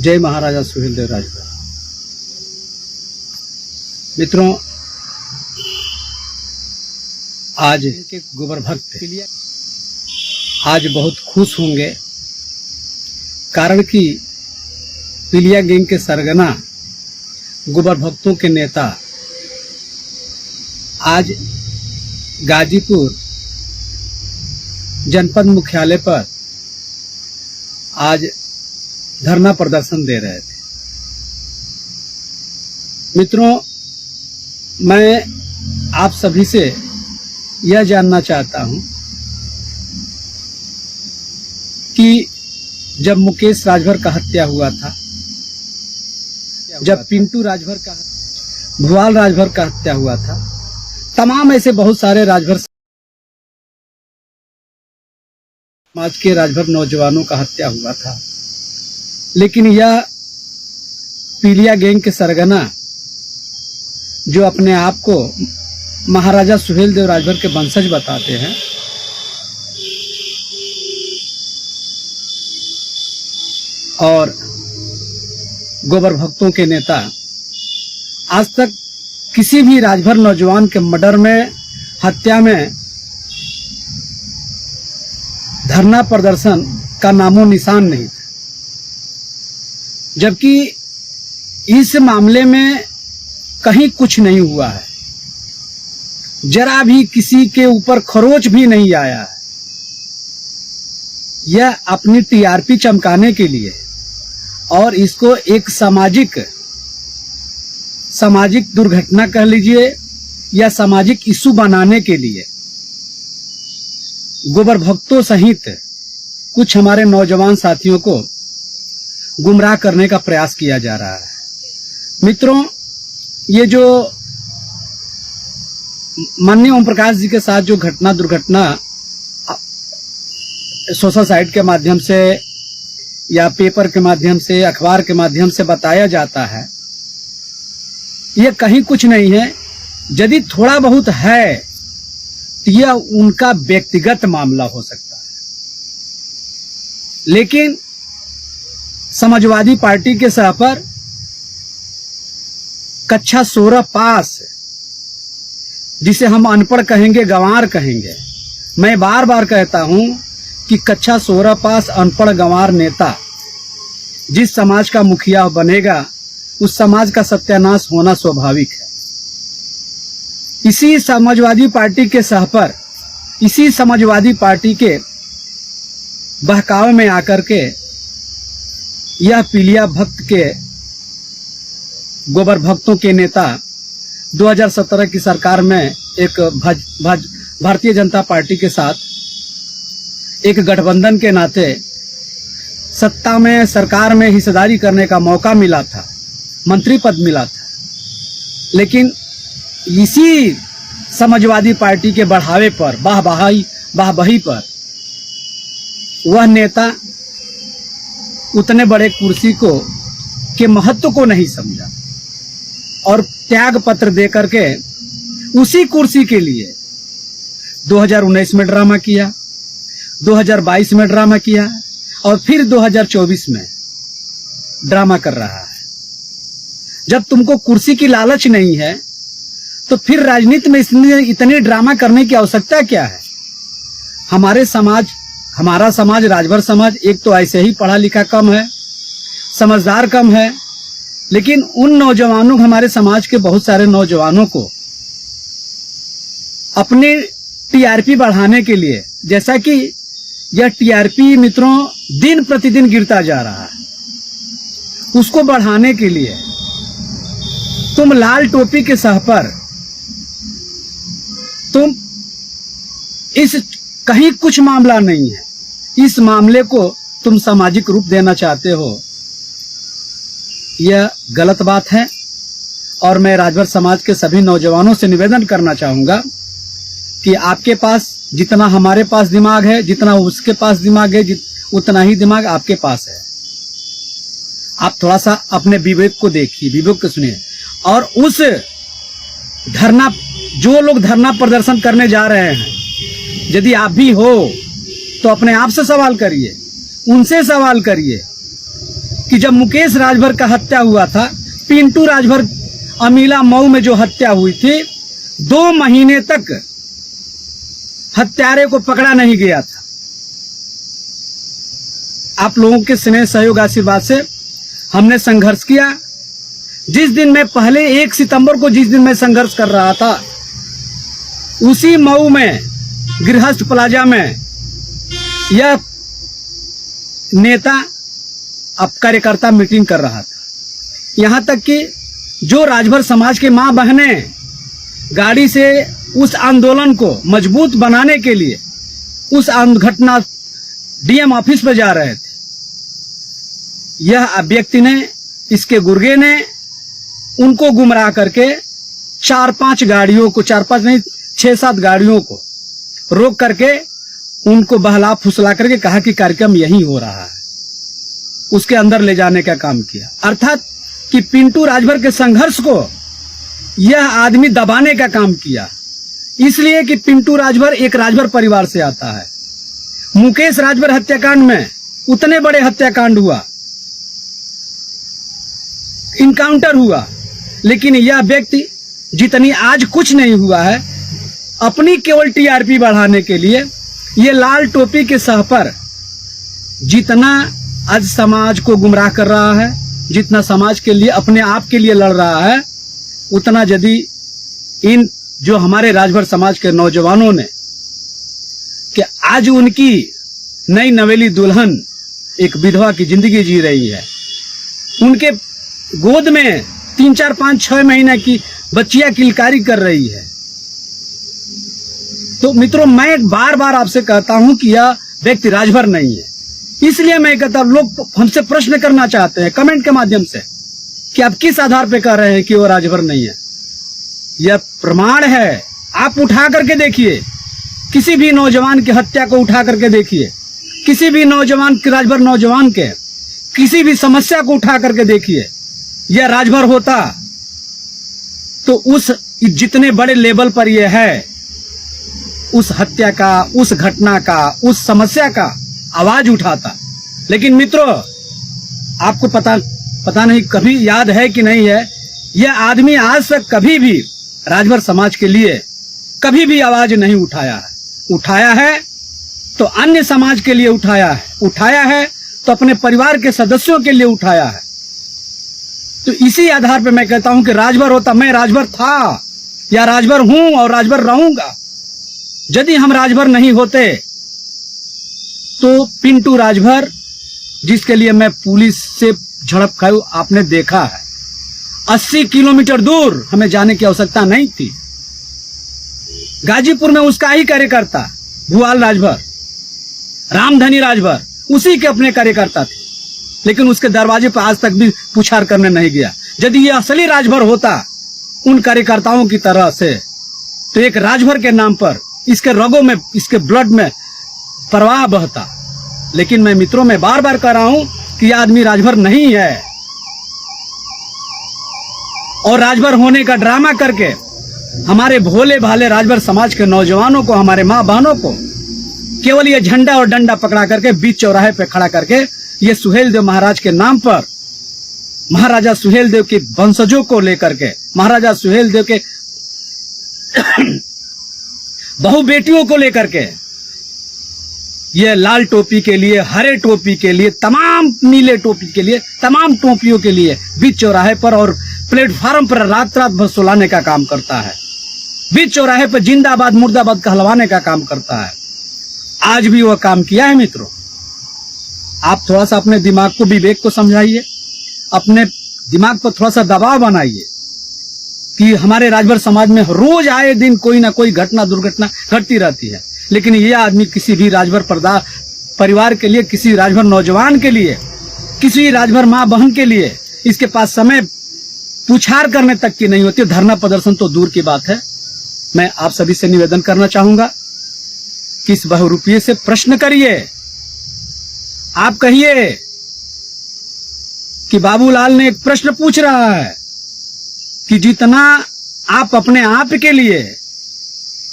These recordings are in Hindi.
जय महाराजा सुहेलदेव राजभर। मित्रों, आज के गोबर भक्त आज बहुत खुश होंगे, कारण कि पिलिया गैंग के सरगना गोबर भक्तों के नेता आज गाजीपुर जनपद मुख्यालय पर आज धरना प्रदर्शन दे रहे थे। मित्रों, मैं आप सभी से यह जानना चाहता हूं कि जब मुकेश राजभर का हत्या हुआ था, जब पिंटू राजभर का, भुवाल राजभर का हत्या हुआ था, तमाम ऐसे बहुत सारे राजभर समाज के राजभर नौजवानों का हत्या हुआ था, लेकिन यह पिलिया गैंग के सरगना जो अपने आप को महाराजा सुहेलदेव राजभर के वंशज बताते हैं, और गोबर भक्तों के नेता आज तक किसी भी राजभर नौजवान के मर्डर में, हत्या में धरना प्रदर्शन का नामो निशान नहीं था, जबकि इस मामले में कहीं कुछ नहीं हुआ है, जरा भी किसी के ऊपर खरोच भी नहीं आया है। यह अपनी टीआरपी चमकाने के लिए और इसको एक सामाजिक दुर्घटना कह लीजिए या सामाजिक इशू बनाने के लिए गोबर भक्तों सहित कुछ हमारे नौजवान साथियों को गुमराह करने का प्रयास किया जा रहा है। मित्रों, ये जो माननीय ओम प्रकाश जी के साथ जो दुर्घटना सोशल साइट के माध्यम से या पेपर के माध्यम से, अखबार के माध्यम से बताया जाता है, यह कहीं कुछ नहीं है। यदि थोड़ा बहुत है तो यह उनका व्यक्तिगत मामला हो सकता है, लेकिन समाजवादी पार्टी के सह पर कक्षा 16 पास, जिसे हम अनपढ़ कहेंगे, गंवार कहेंगे, मैं बार बार कहता हूं कि कक्षा 16 पास अनपढ़ गंवार नेता जिस समाज का मुखिया बनेगा, उस समाज का सत्यानाश होना स्वाभाविक है। इसी समाजवादी पार्टी के सह पर, इसी समाजवादी पार्टी के बहकावे में आकर के यह पिलिया भक्त के गोबर भक्तों के नेता 2017 की सरकार में एक भारतीय जनता पार्टी के साथ एक गठबंधन के नाते सत्ता में, सरकार में हिस्सेदारी करने का मौका मिला था, मंत्री पद मिला था, लेकिन इसी समाजवादी पार्टी के बढ़ावे पर, वाहवाही पर वह नेता उतने बड़े कुर्सी को के महत्व को नहीं समझा और त्याग पत्र देकर के उसी कुर्सी के लिए 2019 में ड्रामा किया, 2022 में ड्रामा किया और फिर 2024 में ड्रामा कर रहा है। जब तुमको कुर्सी की लालच नहीं है तो फिर राजनीति में इतनी ड्रामा करने की आवश्यकता क्या है? हमारा समाज राजभर समाज एक तो ऐसे ही पढ़ा लिखा कम है, समझदार कम है, लेकिन उन नौजवानों, हमारे समाज के बहुत सारे नौजवानों को अपनी टीआरपी बढ़ाने के लिए, जैसा कि यह टीआरपी मित्रों दिन प्रतिदिन गिरता जा रहा है, उसको बढ़ाने के लिए तुम लाल टोपी के सह पर तुम कहीं कुछ मामला नहीं है, इस मामले को तुम सामाजिक रूप देना चाहते हो, यह गलत बात है। और मैं राजभर समाज के सभी नौजवानों से निवेदन करना चाहूंगा कि आपके पास जितना हमारे पास दिमाग है, जितना उसके पास दिमाग है, उतना ही दिमाग आपके पास है। आप थोड़ा सा अपने विवेक को देखिए, विवेक को सुनिए, और उस जो लोग धरना प्रदर्शन करने जा रहे हैं, यदि आप भी हो तो अपने आप से सवाल करिए, उनसे सवाल करिए कि जब मुकेश राजभर का हत्या हुआ था, पिंटू राजभर अमीला मऊ में जो हत्या हुई थी, 2 महीने तक हत्यारे को पकड़ा नहीं गया था। आप लोगों के स्नेह सहयोग आशीर्वाद से हमने संघर्ष किया। जिस दिन मैं पहले 1 सितंबर को जिस दिन मैं संघर्ष कर रहा था, उसी मऊ में गृहस्थ प्लाजा में यह नेता अब कार्यकर्ता मीटिंग कर रहा था। यहां तक कि जो राजभर समाज के मां बहनें गाड़ी से उस आंदोलन को मजबूत बनाने के लिए उस घटना डीएम ऑफिस पर जा रहे थे, यह व्यक्ति ने, इसके गुर्गे ने उनको गुमराह करके 4-5 गाड़ियों को, 4-5 नहीं 6-7 गाड़ियों को रोक करके उनको बहला फुसला करके कहा कि कार्यक्रम यहीं हो रहा है, उसके अंदर ले जाने का काम किया। अर्थात कि पिंटू राजभर के संघर्ष को यह आदमी दबाने का काम किया, इसलिए कि पिंटू राजभर एक राजभर परिवार से आता है। मुकेश राजभर हत्याकांड में उतने बड़े हत्याकांड हुआ, इनकाउंटर हुआ, लेकिन यह व्यक्ति जितनी आज कुछ नहीं हुआ है, अपनी केवल टीआरपी बढ़ाने के लिए ये लाल टोपी के सह पर जितना आज समाज को गुमराह कर रहा है, जितना समाज के लिए अपने आप के लिए लड़ रहा है, उतना यदि इन जो हमारे राजभर समाज के नौजवानों ने कि आज उनकी नई नवेली दुल्हन एक विधवा की जिंदगी जी रही है, उनके गोद में 3, 4, 5, 6 महीने की बच्चियां किलकारी कर रही है। तो मित्रों, मैं बार बार आपसे कहता हूं कि यह व्यक्ति राजभर नहीं है। इसलिए मैं कहता, लोग हमसे प्रश्न करना चाहते हैं कमेंट के माध्यम से कि आप किस आधार पे कह रहे हैं कि वो राजभर नहीं है। यह प्रमाण है, आप उठा करके देखिए, किसी भी नौजवान की हत्या को उठा करके देखिए, किसी भी नौजवान के, राजभर नौजवान के किसी भी समस्या को उठा करके देखिए। यह राजभर होता तो उस जितने बड़े लेवल पर यह है, उस हत्या का, उस घटना का, उस समस्या का आवाज उठाता। लेकिन मित्रों, आपको पता नहीं कभी याद है कि नहीं है, यह आदमी आज तक कभी भी राजभर समाज के लिए कभी भी आवाज नहीं उठाया है। उठाया है तो अन्य समाज के लिए उठाया है तो अपने परिवार के सदस्यों के लिए उठाया है। तो इसी आधार पर मैं कहता हूं कि राजभर होता, मैं राजभर था या राजभर हूं और राजभर रहूंगा। यदि हम राजभर नहीं होते तो पिंटू राजभर, जिसके लिए मैं पुलिस से झड़प खाई, आपने देखा है, 80 किलोमीटर दूर हमें जाने की आवश्यकता नहीं थी। गाजीपुर में उसका ही कार्यकर्ता भुआल राजभर, रामधनी राजभर, उसी के अपने कार्यकर्ता थे, लेकिन उसके दरवाजे पर आज तक भी पुछार करने नहीं गया। यदि ये असली राजभर होता उन कार्यकर्ताओं की तरह से, तो एक राजभर के नाम पर इसके रगों में, इसके ब्लड में प्रवाह बहता। लेकिन मैं मित्रों, मैं बार बार कह रहा हूं कि यह आदमी राजभर नहीं है, और राजभर होने का ड्रामा करके हमारे भोले भाले राजभर समाज के नौजवानों को, हमारे मां बहनों को केवल ये झंडा और डंडा पकड़ा करके बीच चौराहे पे खड़ा करके ये सुहेलदेव महाराज के नाम पर, महाराजा सुहेलदेव के वंशजों को लेकर के, महाराजा सुहेलदेव के बहु बेटियों को लेकर के, ये लाल टोपी के लिए, हरे टोपी के लिए, तमाम नीले टोपी के लिए, तमाम टोपियों के लिए बीच चौराहे पर और प्लेटफार्म पर रात रात भर सुलाने का काम करता है। बीच चौराहे पर जिंदाबाद मुर्दाबाद कहलवाने का काम करता है। आज भी वह काम किया है। मित्रों, आप थोड़ा सा अपने दिमाग को, विवेक को समझाइए, अपने दिमाग पर थोड़ा सा दबाव बनाइए कि हमारे राजभर समाज में रोज आए दिन कोई ना कोई घटना दुर्घटना घटती रहती है, लेकिन यह आदमी किसी भी राजभर परिवार के लिए, किसी राजभर नौजवान के लिए, किसी राजभर मां बहन के लिए इसके पास समय पुछार करने तक की नहीं होती। धरना प्रदर्शन तो दूर की बात है। मैं आप सभी से निवेदन करना चाहूंगा कि इस बहुरूपीय से प्रश्न करिए। आप कहिए कि बाबूलाल ने एक प्रश्न पूछ रहा है कि जितना आप अपने आप के लिए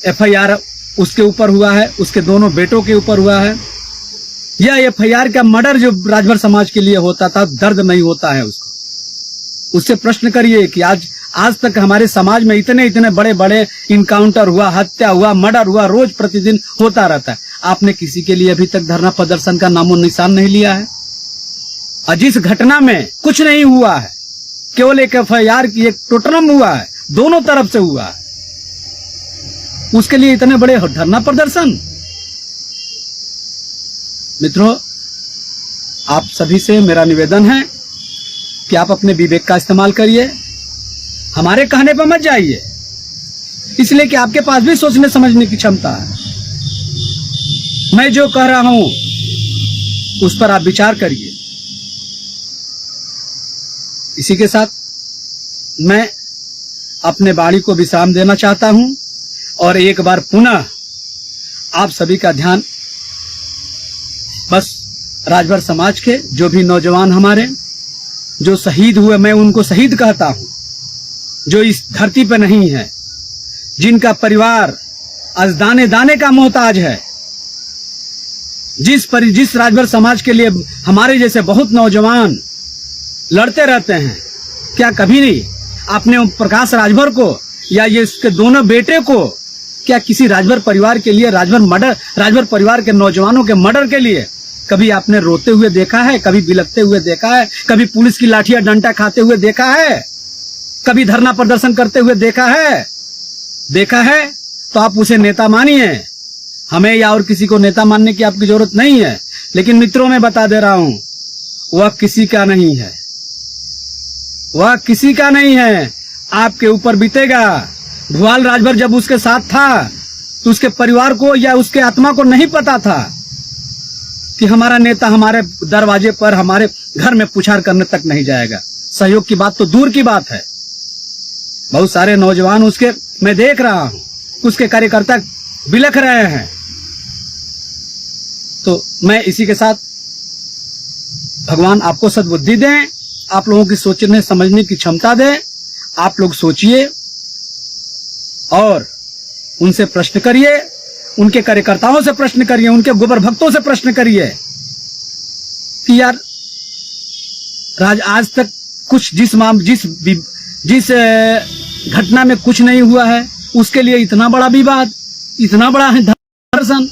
एफआईआर उसके ऊपर हुआ है, उसके दोनों बेटों के ऊपर हुआ है, या एफआईआर का मर्डर जो राजभर समाज के लिए होता था, दर्द नहीं होता है उसको। उससे प्रश्न करिए कि आज तक हमारे समाज में इतने बड़े बड़े इनकाउंटर हुआ, हत्या हुआ, मर्डर हुआ, रोज प्रतिदिन होता रहता है। आपने किसी के लिए अभी तक धरना प्रदर्शन का नामो निशान नहीं लिया है। और जिस घटना में कुछ नहीं हुआ है, केवल एक एफआईआर की एक टोटलम हुआ है, दोनों तरफ से हुआ है, उसके लिए इतने बड़े धरना प्रदर्शन। मित्रों, आप सभी से मेरा निवेदन है कि आप अपने विवेक का इस्तेमाल करिए, हमारे कहने पर मत जाइए, इसलिए कि आपके पास भी सोचने समझने की क्षमता है। मैं जो कह रहा हूं उस पर आप विचार करिए। इसी के साथ मैं अपने वाणी को विश्राम देना चाहता हूं और एक बार पुनः आप सभी का ध्यान बस राजभर समाज के जो भी नौजवान हमारे जो शहीद हुए, मैं उनको शहीद कहता हूं, जो इस धरती पर नहीं है, जिनका परिवार आज दाने दाने का मोहताज है, जिस राजभर समाज के लिए हमारे जैसे बहुत नौजवान लड़ते रहते हैं। क्या कभी नहीं आपने प्रकाश राजभर को या ये उसके दोनों बेटे को क्या किसी राजभर परिवार के लिए, राजभर परिवार के नौजवानों के मर्डर के लिए कभी आपने रोते हुए देखा है? कभी बिलखते हुए देखा है? कभी पुलिस की लाठियां डंडा खाते हुए देखा है? कभी धरना प्रदर्शन करते हुए देखा है? देखा है तो आप उसे नेता मानिए। हमें या और किसी को नेता मानने की आपकी जरूरत नहीं है। लेकिन मित्रों, मैं बता दे रहा हूं, वह किसी का नहीं है, वह किसी का नहीं है, आपके ऊपर बीतेगा। भुआल राजभर जब उसके साथ था तो उसके परिवार को या उसके आत्मा को नहीं पता था कि हमारा नेता हमारे दरवाजे पर, हमारे घर में पुछार करने तक नहीं जाएगा। सहयोग की बात तो दूर की बात है। बहुत सारे नौजवान उसके, मैं देख रहा हूं, उसके कार्यकर्ता बिलख रहे हैं। तो मैं इसी के साथ भगवान आपको सद्बुद्धि दें, आप लोगों की सोचने समझने की क्षमता दें। आप लोग सोचिए और उनसे प्रश्न करिए, उनके कार्यकर्ताओं से प्रश्न करिए, उनके गोबर भक्तों से प्रश्न करिए कि यार आज तक कुछ जिस घटना में कुछ नहीं हुआ है, उसके लिए इतना बड़ा विवाद, इतना बड़ा है धर्षण।